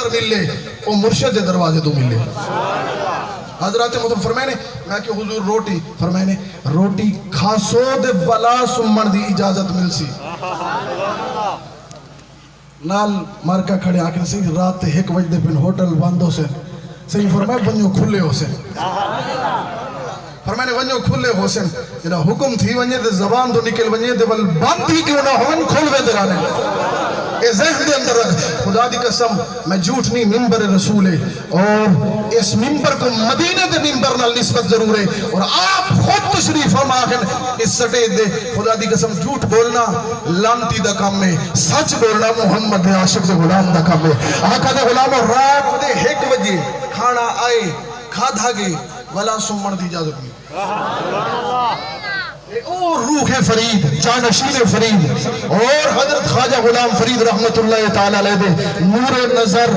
نظر ملے وہ مرشد دروازے تو ملے. حضرات محترم فرمائے نے میں کہ حضور روٹی فرمائے نے روٹی کھاسو دے ولا سمن دی اجازت مل سی. نال مارکا کھڑے آکر سی رات 1 بجے پن ہوٹل بند ہو سے صحیح فرمائے ونجو کھلے ہو سے فرمائے ونجو کھلے ہو سے جنہا حکم تھی ونجے دے زبان دو نکل ونجے دے ول بند ہی کیوں نہ ہون کھل وے درانے اے ذہن دے اندر رکھ. خدا دی قسم میں جھوٹ نہیں ممبر رسول ہے اور اس ممبر کو مدینہ دے ممبر نال نسبت ضرور ہے اور آپ خود تشریف فرما کے اس سٹے دے. خدا دی قسم جھوٹ بولنا لانتی دا کام ہے, سچ بولنا محمد عاشق دے غلام دا کام ہے. آقا دے غلاموں رات دے 1 بجے کھانا آئے کھادا گے ولا سمن دی اجازت نہیں. اور روح فرید جانشین فرید اور حضرت خواجہ غلام فرید رحمت اللہ تعالی علیہ دے نور نظر